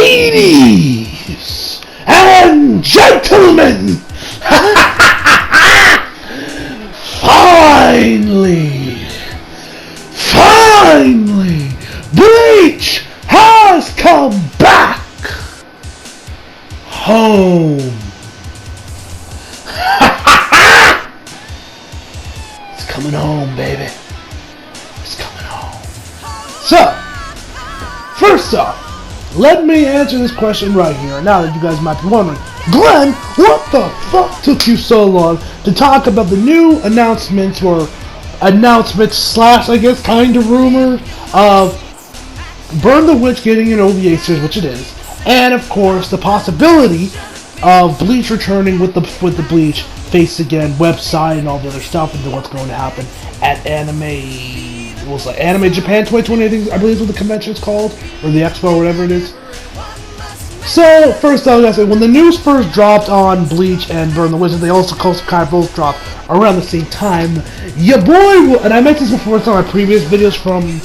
Ladies and gentlemen, finally, Bleach has come back home. It's coming home, baby. It's coming home. So, first off, let me answer this question right here. Now that you guys might be wondering, Glenn, what the fuck took you so long to talk about the new announcements slash, I guess, kind of rumor of Burn the Witch getting an OVA series, which it is, and of course the possibility of Bleach returning with the Bleach Face Again website and all the other stuff, and what's going to happen at Anime Japan 2020, I believe is what the convention is called, or the expo, or whatever it is. So, first I was going to say, when the news first dropped on Bleach and Burn the Witch, they also kind of both dropped around the same time. Your boy, and I mentioned this before in some of my previous videos from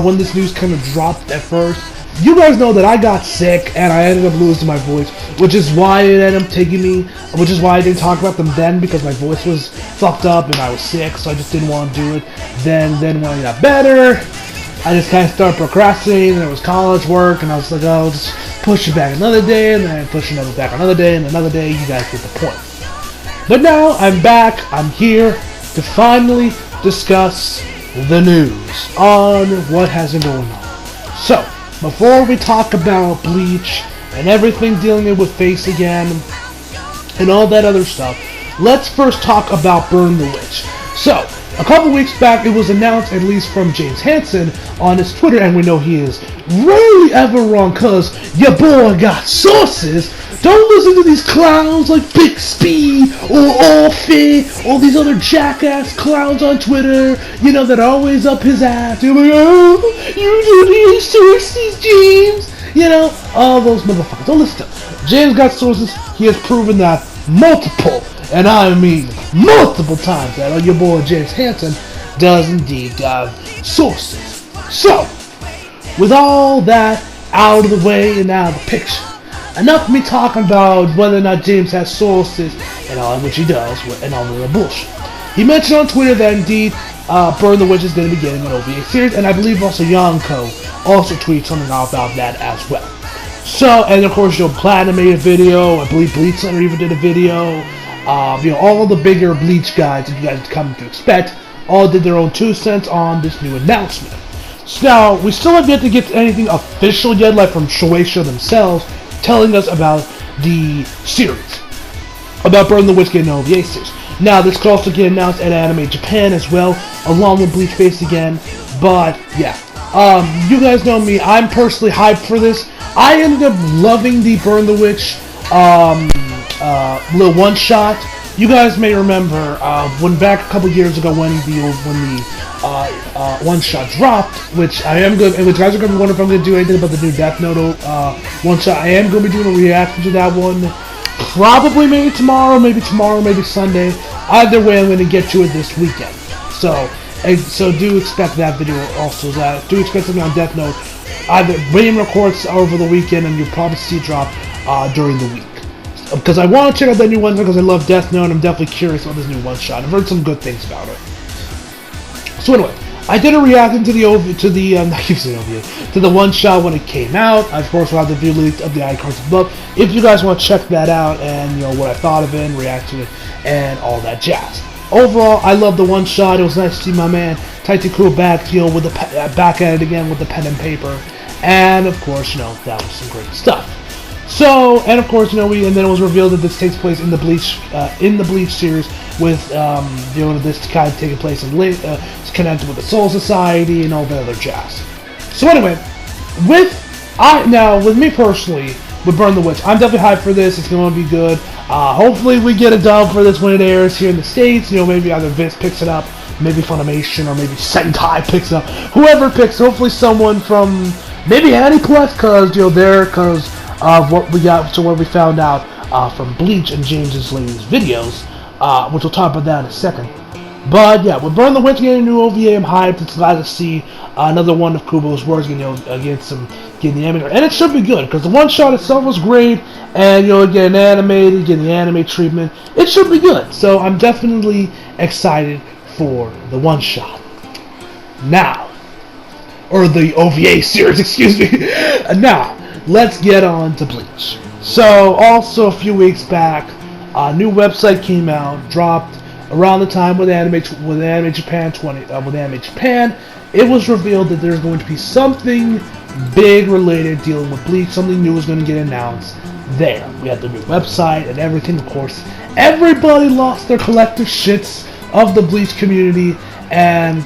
when this news kind of dropped at first. You guys know that I got sick and I ended up losing my voice, which is why it ended up taking me, which is why I didn't talk about them then, because my voice was fucked up and I was sick, so I just didn't want to do it. Then when I got better, I just kind of started procrastinating, and it was college work, and I was like, oh, I'll just push it back another day, and then I push it back another day, and another day. You guys get the point. But now I'm back. I'm here to finally discuss the news on what has been going on. So, before we talk about Bleach and everything dealing with Face Again and all that other stuff, let's first talk about Burn the Witch. So, a couple weeks back, it was announced, at least from James Hansen, on his Twitter, and we know he is rarely ever wrong, cause your boy got sources. Don't listen to these clowns like Big Speed or Orphe, all these other jackass clowns on Twitter, you know, that are always up his ass. You're like, oh, you do these sources, James. You know, all those motherfuckers. Don't listen to them. James got sources. He has proven that multiple, and I mean multiple times, that your boy James Hansen does indeed have sources. So, with all that out of the way and out of the picture, enough of me talking about whether or not James has sources and all, which he does, and all the bullshit. He mentioned on Twitter that indeed Burn the Witch is going to be getting an OVA series, and I believe also Yonko also tweeted something out about that as well. So, and of course, Platinum made a video, I believe Bleach Center even did a video. All the bigger Bleach guys that you guys come to expect all did their own 2 cents on this new announcement. So now, we still have yet to get anything official yet, like from Shueisha themselves, telling us about the series, about Burn the Witch getting an OVA series. Now, this could also get announced at Anime Japan as well, along with Bleach Face Again, but yeah. You guys know me, I'm personally hyped for this. I ended up loving the Burn the Witch little one-shot. You guys may remember when back a couple years ago when the one-shot dropped, which I am good, and which guys are going to be wondering if I'm going to do anything about the new Death Note one-shot. I am going to be doing a reaction to that one, probably maybe tomorrow, maybe Sunday. Either way, I'm going to get to it this weekend. So do expect that video also. Do expect something on Death Note. Either William records over the weekend, and you'll probably see it drop during the week. Because I want to check out that new one because I love Death Note, and I'm definitely curious about this new one-shot. I've heard some good things about it. So anyway, I did a reaction to the one-shot when it came out. I, of course, will have the view link of the icons above if you guys want to check that out and what I thought of it and react to it and all that jazz. Overall, I love the one-shot. It was nice to see my man Taichi back, with the back at it again with the pen and paper, and of course, that was some great stuff. So, and of course, and then it was revealed that this takes place in the Bleach series, with this kind of taking place in it's connected with the Soul Society and all that other jazz. So anyway, with me personally, with Burn the Witch, I'm definitely hyped for this. It's going to be good. Hopefully, we get a dub for this when it airs here in the States. Maybe either Vince picks it up, maybe Funimation, or maybe Sentai picks it up. Whoever picks, hopefully someone from maybe Aniplex, because of what we got, so what we found out from Bleach and James's latest videos, which we'll talk about that in a second. But yeah, with Burn the Witch getting a new OVA, I'm hyped. It's glad to see another one of Kubo's works getting the anime, and it should be good because the one shot itself was great, and getting animated, getting the anime treatment. It should be good. So I'm definitely excited for the one shot. Now, or the OVA series, excuse me. Now, let's get on to Bleach. So, also a few weeks back, a new website came out, dropped around the time with Anime Japan with Anime Japan. It was revealed that there's going to be something big related dealing with Bleach. Something new is going to get announced there. We had the new website and everything, of course. Everybody lost their collective shits of the Bleach community, and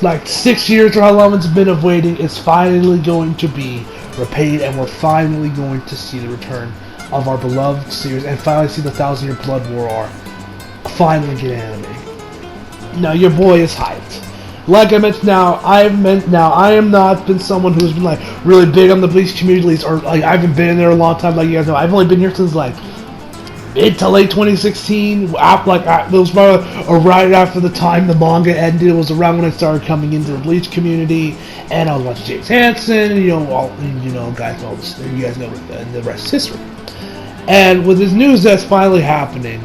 like 6 years or how long it's been of waiting, it's finally going to be repaid, and we're finally going to see the return of our beloved series, and finally see the 1,000-Year Blood War arc finally get anime. Now your boy is hyped. Like I mentioned, I am not been someone who's been like really big on the Bleach community, or like I haven't been there a long time. Like you guys know, I've only been here since like mid to late 2016. It was probably right after the time the manga ended. It was around when I started coming into the Bleach community, and I was watching James Hansen, guys, all this. You guys know, and the rest is history. And with this news that's finally happening,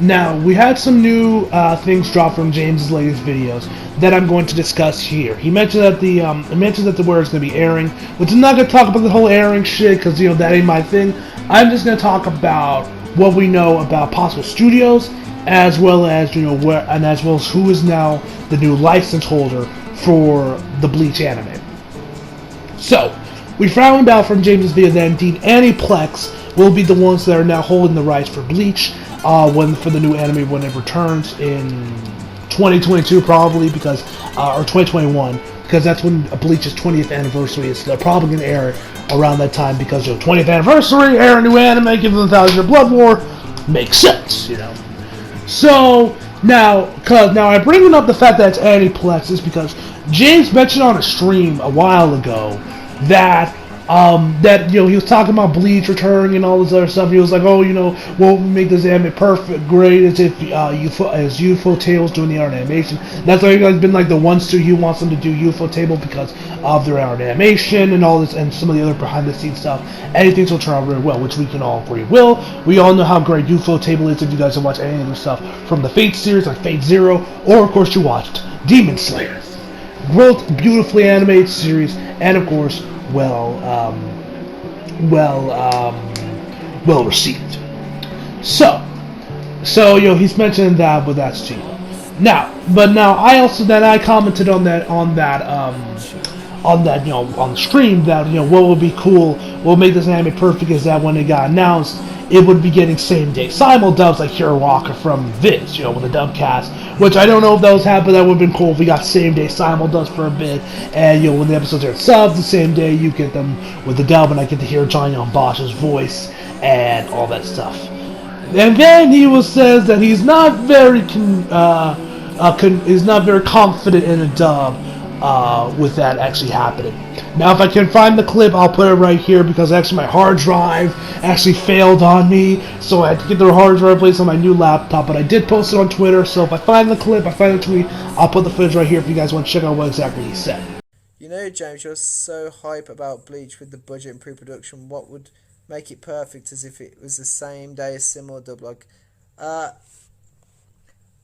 now we had some new things drop from James' latest videos that I'm going to discuss here. He mentioned that the where it's going to be airing, which I'm not going to talk about the whole airing shit because that ain't my thing. I'm just going to talk about what we know about possible studios, as well as who is now the new license holder for the Bleach anime. So we found out from James' video that indeed Aniplex will be the ones that are now holding the rights for Bleach for the new anime when it returns in 2022 probably, because or 2021, because that's when Bleach's 20th anniversary is. They're probably going to air it around that time because 20th anniversary, air a new anime, give them the 1,000-Year Blood War, makes sense, So now I'm bringing up the fact that it's Aniplex is because James mentioned on a stream a while ago that he was talking about Bleach returning and all this other stuff. He was like, we'll make this anime perfect, great, as if UFO Table's doing the art animation. That's why you guys been like the one studio who wants them to do UFO Table because of their art animation and all this, and some of the other behind the scenes stuff. Anything will turn out really well, which we can all agree will. We all know how great UFO Table is if you guys have watched any of the stuff from the Fate series, like Fate Zero, or of course you watched Demon Slayer. Both beautifully animated series, and of course, well received. So he's mentioning that with that studio. Now I commented on the stream that what would be cool, what would make this anime perfect is that when it got announced, it would be getting same-day simul-dubs like Hero Walker from Viz, with a dub cast, which I don't know if that was happening. That would have been cool if we got same-day simul-dubs for a bit, and when the episodes are subbed the same day, you get them with the dub, and I get to hear Johnny on Bosch's voice and all that stuff. And then he says that he's not very confident in a dub with that actually happening. Now, if I can find the clip, I'll put it right here because actually my hard drive actually failed on me, so I had to get the hard drive placed on my new laptop, but I did post it on Twitter, so if I find the clip, I find the tweet, I'll put the footage right here if you guys want to check out what exactly he said. James, you're so hype about Bleach with the budget and pre-production. What would make it perfect as if it was the same day as similar dub?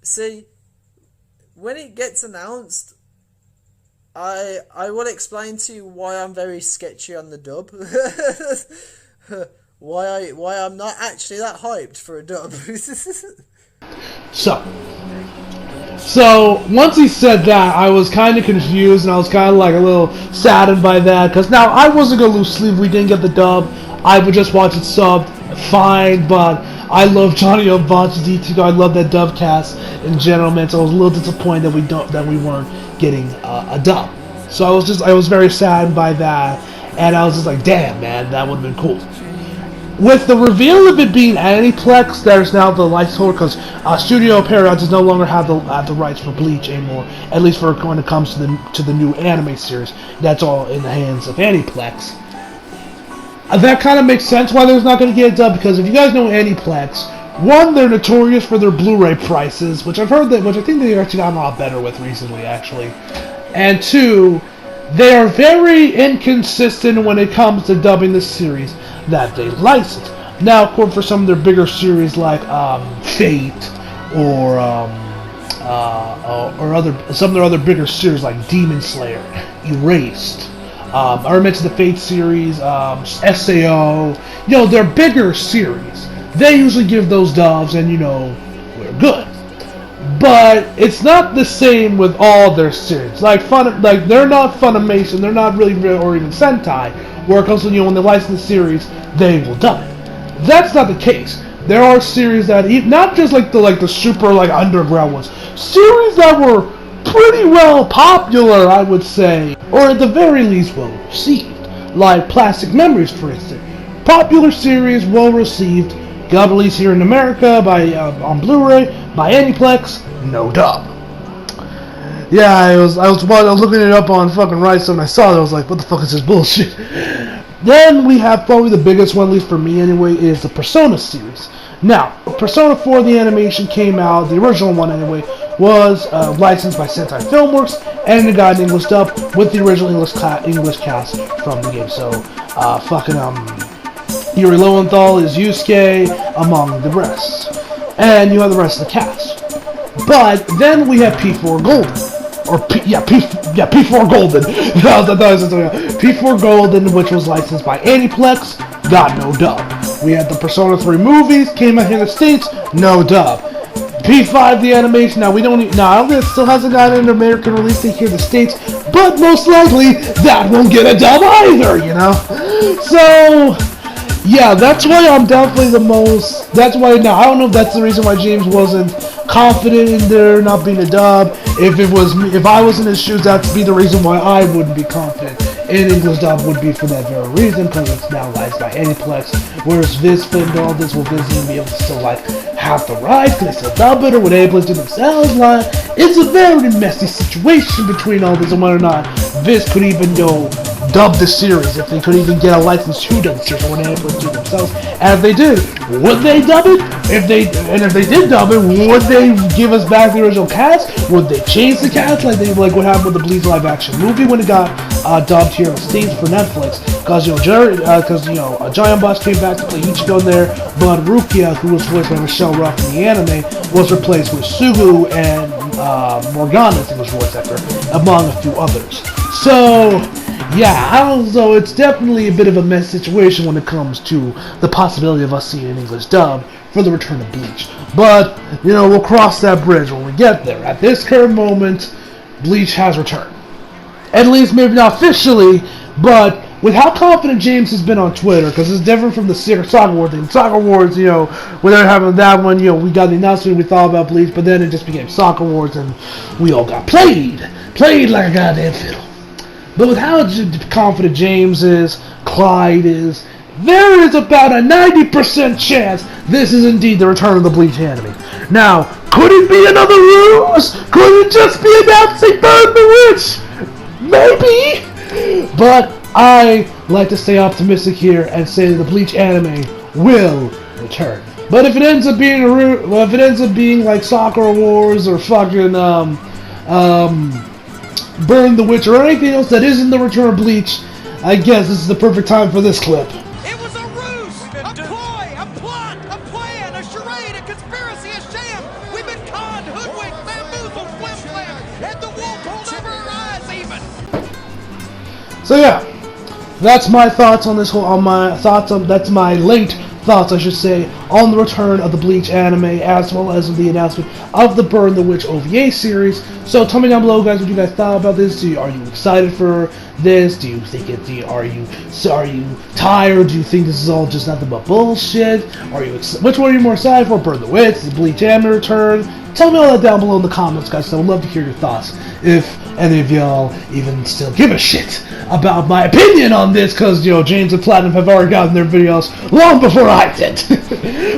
See, when it gets announced, I will explain to you why I'm very sketchy on the dub. why I'm not actually that hyped for a dub. So once he said that, I was kind of confused, and I was kind of like a little saddened by that, because now I wasn't going to lose sleep if we didn't get the dub. I would just watch it subbed, fine, but I love Johnny O'Botch's DT. I love that dub cast in general, man, so I was a little disappointed that we weren't getting a dub. So I was very saddened by that, and I was just like, damn, man, that would have been cool. With the reveal of it being Aniplex, there's now the license holder, because Studio Paradox does no longer have the rights for Bleach anymore, at least for when it comes to the new anime series. That's all in the hands of Aniplex. That kind of makes sense why there's not going to get a dub, because if you guys know Aniplex, One, they're notorious for their Blu-ray prices, which I've heard which I think they've actually gotten a lot better with recently, actually. And two, they are very inconsistent when it comes to dubbing the series that they license. Now, of course, for some of their bigger series like Fate or some of their other bigger series like Demon Slayer, Erased. I already mentioned the Fate series, SAO. They're bigger series. They usually give those dubs, and we're good. But it's not the same with all their series. Like they're not Funimation, they're not really or even Sentai, where it comes to when they license the series, they will dub it. That's not the case. There are series that not just like the super underground ones, series that were pretty well popular, I would say, or at the very least well received, like Plastic Memories, for instance. Popular series, well received, got released here in America by on Blu-ray by Aniplex, no dub. Yeah, I was looking it up on fucking Rice and I saw it. I was like, what the fuck is this bullshit? Then we have probably the biggest one, at least for me anyway, is the Persona series. Now, Persona 4, the animation came out, the original one anyway, was licensed by Sentai Filmworks, and it got an English dub with the original English cast from the game. So, Yuri Lowenthal is Yusuke, among the rest. And you have the rest of the cast. But then we have P4 Golden. P4 Golden. P4 Golden, which was licensed by Aniplex, got no dub. We had the Persona 3 movies, came out here in the States, no dub. P5, the animation, I don't think it still hasn't gotten an American release date here in the States, but most likely, that won't get a dub either, So, yeah, that's why I'm definitely that's why, now, I don't know if that's the reason why James wasn't confident in there not being a dub. If I was in his shoes, that'd be the reason why I wouldn't be confident in English dub, would be for that very reason, because it's now licensed by Aniplex, whereas Viz filmed all this, will Viz even be able to still have the rights, can they still dub it, or would Aniplex do themselves? It's a very messy situation between all this, and whether or not Viz could even dub the series, if they could even get a license to dub the series, or would Aniplex do themselves, and if they did, would they dub it? If they did dub it, would they give us back the original cast? Would they change the cast like what happened with the Bleach live action movie when it got dubbed here in the States for Netflix? Because Giant Boss came back to play Ichigo in there, but Rukia, who was voiced by Michelle Ruff in the anime, was replaced with Sugu and Morgana, I think was voice actor, among a few others. So, yeah, so it's definitely a bit of a mess situation when it comes to the possibility of us seeing an English dub for the return of Bleach. But, we'll cross that bridge when we get there. At this current moment, Bleach has returned. At least maybe not officially, but with how confident James has been on Twitter, because it's different from the Soccer Wars thing. Soccer Wars, when they're having that one, we got the announcement, we thought about Bleach, but then it just became Soccer Wars, and we all got played like a goddamn fiddle. But with how confident James is, Clyde is, there is about a 90% chance this is indeed the return of the Bleach anime. Now, could it be another ruse? Could it just be announcing Burn the Witch? Maybe! But I like to stay optimistic here and say that the Bleach anime will return. But if it ends up being like Soccer Wars or fucking Burn the Witch or anything else that isn't the return of Bleach, I guess this is the perfect time for this clip. It was a ruse, a ploy, a plot, a plan, a charade, a conspiracy, a sham. We've been conned, hoodwinked, bamboozled, flim-flam, and the wool pulled over our eyes even. So yeah, that's my thoughts on this that's my linked thoughts, I should say, on the return of the Bleach anime, as well as the announcement of the Burn the Witch OVA series. So tell me down below, guys, what you guys thought about this. Are you excited for this? Do you think are you tired? Do you think this is all just nothing but bullshit? Which one are you more excited for? Burn the Witch, the Bleach anime return? Tell me all that down below in the comments, guys, so I would love to hear your thoughts. If any of y'all even still give a shit about my opinion on this, because, James and Platinum have already gotten their videos long before I did.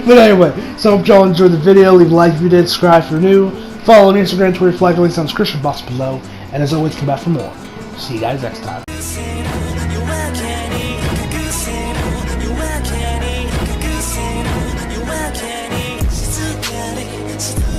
But anyway, so hope y'all enjoyed the video. Leave a like if you did, subscribe if you're new. Follow on Instagram, Twitter, flag links on the description box below. And as always, come back for more. See you guys next time. It's